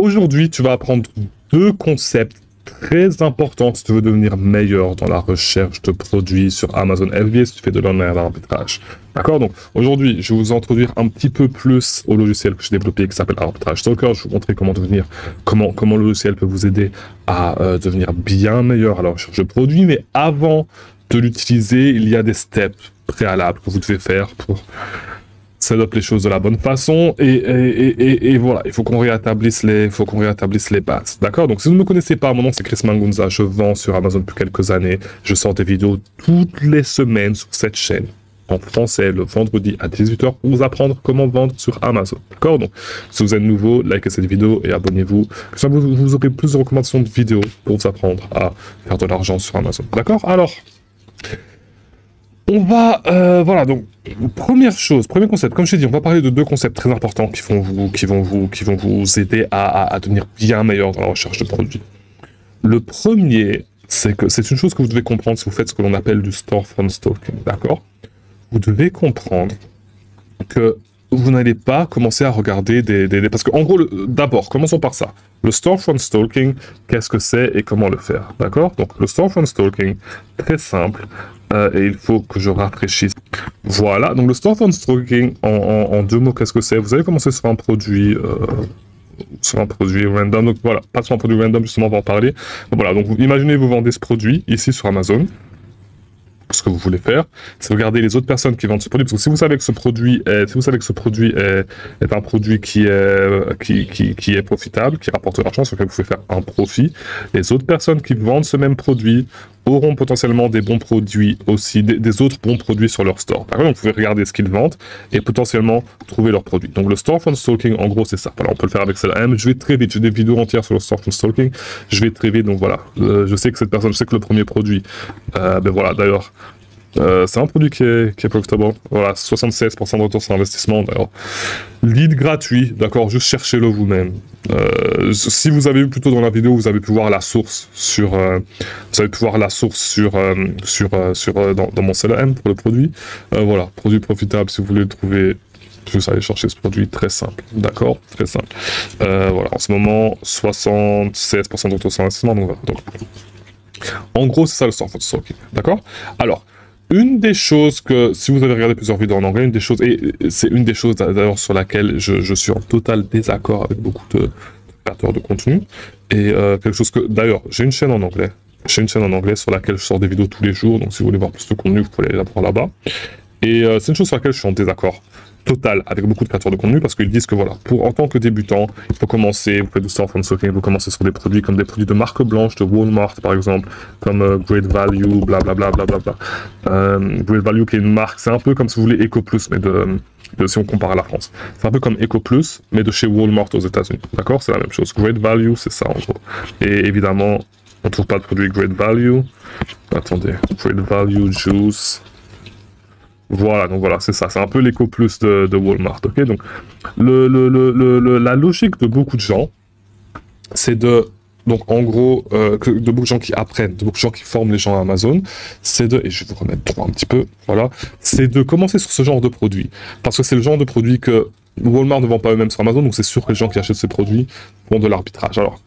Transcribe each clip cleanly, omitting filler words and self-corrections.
Aujourd'hui, tu vas apprendre deux concepts très importants si tu veux devenir meilleur dans la recherche de produits sur Amazon FBA si tu fais de l'online arbitrage. D'accord? Donc aujourd'hui, je vais vous introduire un petit peu plus au logiciel que j'ai développé qui s'appelle Arbitrage Stalker. Je vais vous montrer comment comment le logiciel peut vous aider à devenir bien meilleur à la recherche de produits. Mais avant de l'utiliser, il y a des steps préalables que vous devez faire pour setup les choses de la bonne façon et voilà, il faut qu'on rétablisse les bases, d'accord? Donc si vous ne me connaissez pas, mon nom c'est Chris Mangunza, je vends sur Amazon depuis quelques années, je sors des vidéos toutes les semaines sur cette chaîne en français le vendredi à 18h pour vous apprendre comment vendre sur Amazon, d'accord? Donc si vous êtes nouveau, likez cette vidéo et abonnez-vous, ça vous aurez plus de recommandations de vidéos pour vous apprendre à faire de l'argent sur Amazon, d'accord? Alors on va, voilà, donc, première chose, premier concept, comme je t'ai dit, on va parler de deux concepts très importants qui vont vous aider à devenir bien meilleur dans la recherche de produits. Le premier, c'est que c'est une chose que vous devez comprendre si vous faites ce que l'on appelle du storefront stalking, d'accord? Vous devez comprendre que vous n'allez pas commencer à regarder parce qu'en gros, d'abord, commençons par ça. Le storefront stalking, qu'est-ce que c'est et comment le faire, d'accord? Donc, le storefront stalking, très simple, et il faut que je rafraîchisse. Voilà, donc le storefront stalking, en deux mots, qu'est-ce que c'est? Vous allez commencer sur un produit random, donc voilà, pas sur un produit random, justement, on va en parler. Donc, voilà, donc imaginez vous vendez ce produit ici sur Amazon. Ce que vous voulez faire, c'est regarder les autres personnes qui vendent ce produit, parce que si vous savez que ce produit est un produit qui est profitable, qui rapporte de l'argent, sur lequel vous pouvez faire un profit, les autres personnes qui vendent ce même produit auront potentiellement des bons produits aussi, des autres bons produits sur leur store. Donc vous pouvez regarder ce qu'ils vendent et potentiellement trouver leurs produits. Donc le storefront stalking, en gros, c'est ça. Voilà, on peut le faire avec CLM. Je vais très vite, j'ai des vidéos entières sur le storefront stalking. Je vais très vite, donc voilà. Je sais que cette personne, je sais que le premier produit, ben voilà, d'ailleurs, c'est un produit qui est profitable. Voilà, 76% de retour sur investissement. D'ailleurs, lead gratuit, d'accord, juste cherchez-le vous-même. Si vous avez vu plus tôt dans la vidéo, vous avez pu voir la source dans mon CLM pour le produit. Voilà, produit profitable si vous voulez le trouver. Juste aller chercher ce produit, très simple, d'accord, très simple. Voilà, en ce moment, 76% de retour sur investissement. Donc voilà. Donc, en gros, c'est ça le storefront stalking, d'accord. Alors, une des choses que, si vous avez regardé plusieurs vidéos en anglais, et c'est une des choses d'ailleurs sur laquelle je suis en total désaccord avec beaucoup de créateurs de contenu, et quelque chose que, d'ailleurs, j'ai une chaîne en anglais sur laquelle je sors des vidéos tous les jours, donc si vous voulez voir plus de contenu, vous pouvez aller la voir là-bas, et c'est une chose sur laquelle je suis en désaccord total avec beaucoup de créateurs de contenu parce qu'ils disent que voilà, en tant que débutant, il faut commencer, vous faites du storefront stalking, vous commencez sur des produits comme des produits de marque blanche, de Walmart par exemple, comme Great Value, blablabla, Great Value qui est une marque, c'est un peu comme si vous voulez EcoPlus, mais si on compare à la France. C'est un peu comme EcoPlus, mais de chez Walmart aux États-Unis, d'accord? C'est la même chose. Great Value, c'est ça en gros. Et évidemment, on ne trouve pas de produit Great Value. Attendez, Great Value Juice. Voilà, donc voilà, c'est ça, c'est un peu l'EcoPlus de Walmart, ok? Donc, la logique de beaucoup de gens, c'est donc en gros, de beaucoup de gens qui apprennent, de beaucoup de gens qui forment les gens à Amazon, c'est et je vais vous remettre droit un petit peu, voilà, c'est de commencer sur ce genre de produit, parce que c'est le genre de produit que Walmart ne vend pas eux-mêmes sur Amazon, donc c'est sûr que les gens qui achètent ces produits font de l'arbitrage. Alors,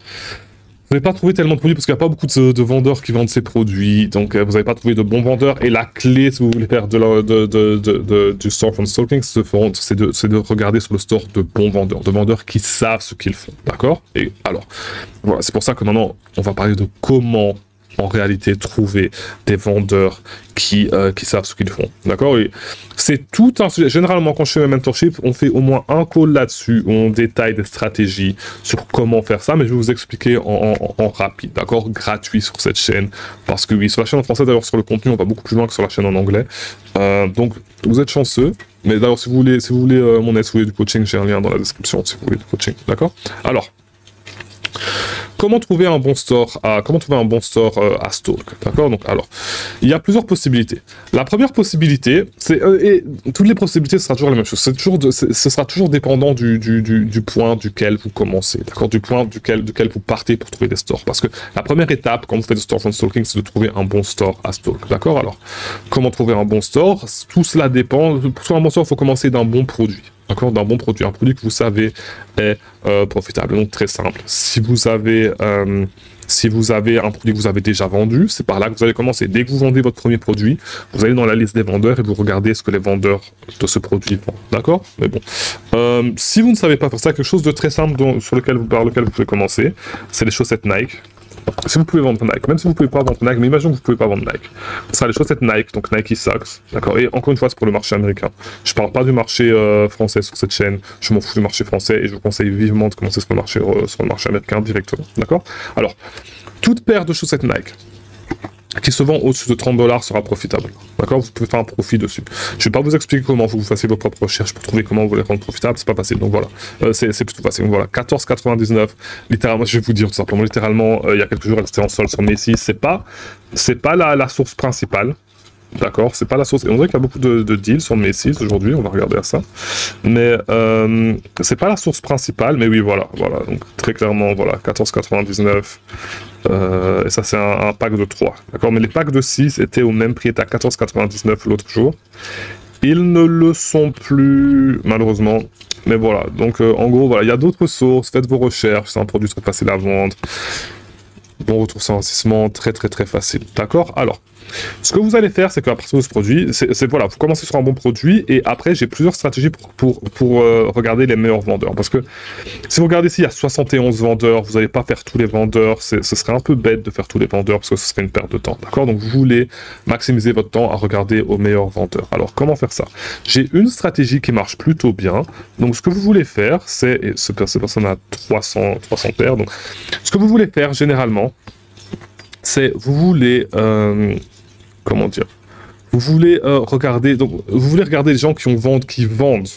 vous n'avez pas trouvé tellement de produits parce qu'il n'y a pas beaucoup de vendeurs qui vendent ces produits, donc vous n'avez pas trouvé de bons vendeurs. Et la clé, si vous voulez faire du storefront stalking, c'est de regarder sur le store de bons vendeurs, de vendeurs qui savent ce qu'ils font, d'accord? Et alors, voilà, c'est pour ça que maintenant, on va parler de comment en réalité trouver des vendeurs qui savent ce qu'ils font, d'accord? Et c'est tout un sujet. Généralement, quand je fais mes mentorships, on fait au moins un call là-dessus où on détaille des stratégies sur comment faire ça, mais je vais vous expliquer en rapide, d'accord? Gratuit sur cette chaîne, parce que oui, sur la chaîne en français, d'ailleurs, sur le contenu, on va beaucoup plus loin que sur la chaîne en anglais. Donc, vous êtes chanceux, mais d'ailleurs, si vous voulez mon aide, si vous voulez du coaching, j'ai un lien dans la description, si vous voulez du coaching, d'accord? Alors, comment trouver un bon store à stalk, d'accord? Donc alors, il y a plusieurs possibilités. La première possibilité, c'est et toutes les possibilités, ce sera toujours la même chose. Ce sera toujours dépendant du point duquel vous commencez, d'accord? Du point duquel vous partez pour trouver des stores. Parce que la première étape, quand vous faites du storefront stalking, c'est de trouver un bon store à stalk, d'accord? Alors, comment trouver un bon store? Tout cela dépend. Pour trouver un bon store, il faut commencer d'un bon produit. d'accord, d'un bon produit, un produit que vous savez est profitable. Donc très simple. Si vous avez un produit que vous avez déjà vendu, c'est par là que vous allez commencer. Dès que vous vendez votre premier produit, vous allez dans la liste des vendeurs et vous regardez ce que les vendeurs de ce produit vendent. D'accord? Mais bon. Si vous ne savez pas faire ça, quelque chose de très simple par lequel vous pouvez commencer, c'est les chaussettes Nike. Si vous pouvez vendre Nike, même si vous ne pouvez pas vendre Nike, mais imaginons que vous ne pouvez pas vendre Nike. Ce sera les chaussettes Nike, donc Nike Socks, d'accord. Et encore une fois, c'est pour le marché américain. Je ne parle pas du marché français sur cette chaîne, je m'en fous du marché français et je vous conseille vivement de commencer sur le marché américain directement, d'accord. Alors, toute paire de chaussettes Nike qui se vend au-dessus de 30 $ sera profitable. D'accord? Vous pouvez faire un profit dessus. Je ne vais pas vous expliquer comment vous fassiez vos propres recherches pour trouver comment vous les rendre profitables, c'est pas facile. Donc voilà, c'est plutôt facile. Donc voilà, 14,99. Littéralement, je vais vous dire tout simplement, littéralement, il y a quelques jours, elle était en solde sur Macy's. C'est pas la source principale. D'accord, c'est pas la source. Et on dirait qu'il y a beaucoup de deals sur Macy's aujourd'hui, on va regarder à ça. Mais c'est pas la source principale, mais oui, voilà. Donc très clairement, voilà, 14,99. Et ça, c'est un pack de 3. D'accord, mais les packs de 6 étaient au même prix, étaient à 14,99 l'autre jour. Ils ne le sont plus, malheureusement. Mais voilà, donc en gros, voilà, il y a d'autres sources, faites vos recherches, c'est un produit très facile à vendre. Bon retour sur investissement, très facile. D'accord? Alors, ce que vous allez faire, c'est qu'à partir de ce produit, voilà, vous commencez sur un bon produit et après, j'ai plusieurs stratégies pour regarder les meilleurs vendeurs. Parce que si vous regardez ici, il y a 71 vendeurs, vous n'allez pas faire tous les vendeurs, ce serait un peu bête de faire tous les vendeurs parce que ce serait une perte de temps. D'accord? Donc, vous voulez maximiser votre temps à regarder aux meilleurs vendeurs. Alors, comment faire ça? J'ai une stratégie qui marche plutôt bien. Donc, ce que vous voulez faire, et cette personne a 300 paires. Donc, ce que vous voulez faire généralement, c'est vous voulez comment dire, vous voulez regarder les gens qui vendent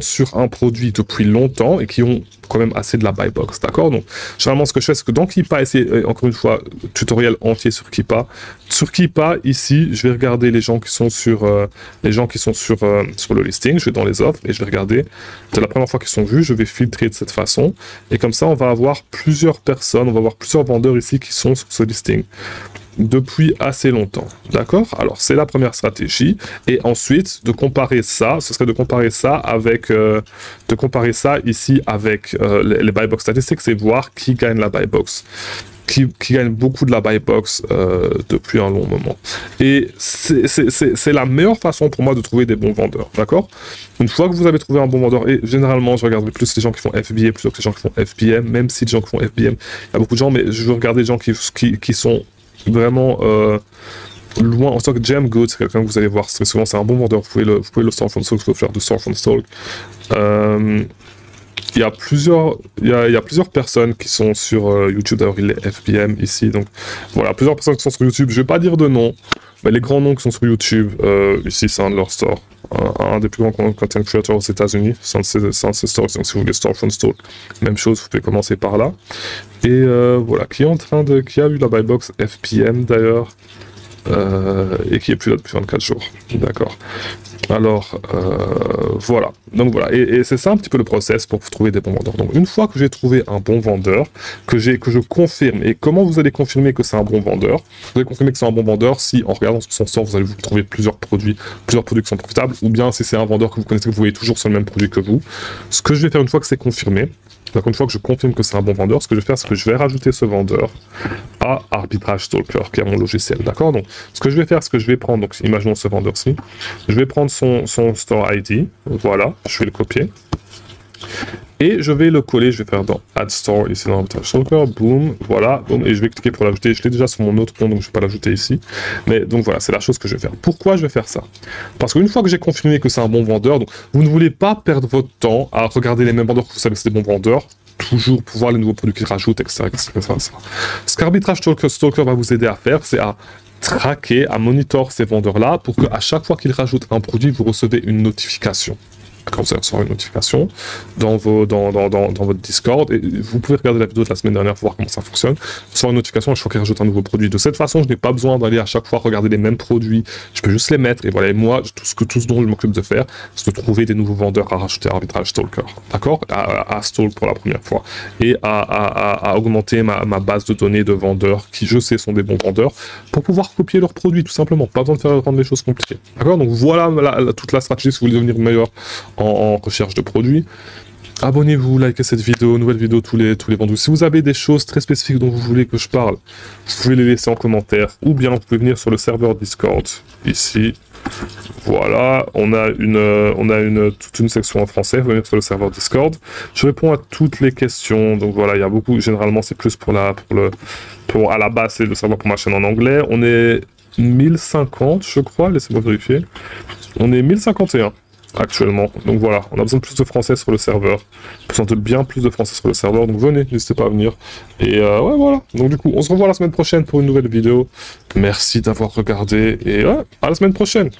sur un produit depuis longtemps et qui ont quand même assez de la buy box, d'accord. Donc généralement ce que je fais, c'est que dans Keepa, encore une fois, tutoriel entier sur Keepa. Sur Keepa, ici, je vais regarder les gens qui sont sur le listing. Je vais dans les offres et je vais regarder. C'est la première fois qu'ils sont vus, je vais filtrer de cette façon et comme ça, on va avoir plusieurs personnes, on va avoir plusieurs vendeurs ici qui sont sur ce listing depuis assez longtemps, d'accord? Alors, c'est la première stratégie, et ensuite, ce serait de comparer ça ici avec les buy box statistiques, c'est voir qui gagne la buy box. Qui gagne beaucoup de la buy box depuis un long moment. Et c'est la meilleure façon pour moi de trouver des bons vendeurs, d'accord? Une fois que vous avez trouvé un bon vendeur, et généralement je regarde plus les gens qui font FBA plutôt que les gens qui font FBM, même si les gens qui font FBM, il y a beaucoup de gens, mais je veux regarder les gens qui sont vraiment loin. En tant que Jam Good, c'est quelqu'un que vous allez voir très souvent, c'est un bon vendeur, vous pouvez le Store from Stalk, vous pouvez faire du Store from Stalk. Il y a plusieurs personnes qui sont sur YouTube, d'ailleurs il est FBM ici, donc voilà, plusieurs personnes qui sont sur YouTube, je vais pas dire de nom, mais les grands noms qui sont sur YouTube, ici c'est un de leurs stores, un des plus grands content creators aux États-Unis, c'est un de ces stores, donc si vous voulez Store from Stalk, même chose, vous pouvez commencer par là. Et voilà, qui a eu la buy box FBM d'ailleurs, et qui est plus là depuis 24 jours, d'accord. Alors, voilà. Donc voilà, et c'est ça un petit peu le process pour trouver des bons vendeurs. Donc une fois que j'ai trouvé un bon vendeur, que je confirme, et comment vous allez confirmer que c'est un bon vendeur? Vous allez confirmer que c'est un bon vendeur si, en regardant son store, vous allez vous trouver plusieurs produits qui sont profitables, ou bien si c'est un vendeur que vous connaissez, que vous voyez toujours sur le même produit que vous. Ce que je vais faire une fois que c'est confirmé, donc une fois que je confirme que c'est un bon vendeur, ce que je vais faire, c'est que je vais rajouter ce vendeur à Arbitrage Stalker, qui est mon logiciel, d'accord? Donc, ce que je vais faire, c'est que je vais prendre, donc imaginons ce vendeur-ci, je vais prendre son Store ID, voilà, je vais le copier, et je vais le coller, je vais faire dans Add Store, ici dans Arbitrage Stalker, boum, voilà, boum, et je vais cliquer pour l'ajouter, je l'ai déjà sur mon autre compte, donc je ne vais pas l'ajouter ici, mais donc voilà, c'est la chose que je vais faire. Pourquoi je vais faire ça? Parce qu'une fois que j'ai confirmé que c'est un bon vendeur, donc vous ne voulez pas perdre votre temps à regarder les mêmes vendeurs que vous savez que c'est des bons vendeurs, toujours pour voir les nouveaux produits qu'ils rajoutent, etc. Ce qu'Arbitrage Stalker va vous aider à faire, c'est à traquer, à monitor ces vendeurs-là pour qu'à chaque fois qu'ils rajoutent un produit, vous recevez une notification. Quand vous allez recevoir une notification dans votre Discord, et vous pouvez regarder la vidéo de la semaine dernière pour voir comment ça fonctionne. Recevoir une notification, je crois qu'il rajoute un nouveau produit. De cette façon, je n'ai pas besoin d'aller à chaque fois regarder les mêmes produits. Je peux juste les mettre. Et voilà, et moi, tout ce dont je m'occupe de faire, c'est de trouver des nouveaux vendeurs à rajouter à Arbitrage Stalker. D'accord? À stalk pour la première fois. Et à augmenter ma base de données de vendeurs qui, je sais, sont des bons vendeurs pour pouvoir copier leurs produits, tout simplement. Pas besoin de faire rendre les choses compliquées. D'accord? Donc voilà toute la stratégie si vous voulez devenir meilleur en recherche de produits. Abonnez-vous, likez cette vidéo, nouvelle vidéo tous les vendredis. Si vous avez des choses très spécifiques dont vous voulez que je parle, vous pouvez les laisser en commentaire, ou bien vous pouvez venir sur le serveur Discord, ici. Voilà, on a toute une section en français, vous pouvez venir sur le serveur Discord. Je réponds à toutes les questions, donc voilà, il y a beaucoup, généralement c'est plus à la base c'est le serveur pour ma chaîne en anglais. On est 1050, je crois, laissez-moi vérifier. On est 1051. Actuellement, donc voilà, on a besoin de plus de français sur le serveur, besoin de bien plus de français sur le serveur, donc venez, n'hésitez pas à venir, et ouais voilà, donc du coup, on se revoit la semaine prochaine pour une nouvelle vidéo, merci d'avoir regardé, et ouais, à la semaine prochaine.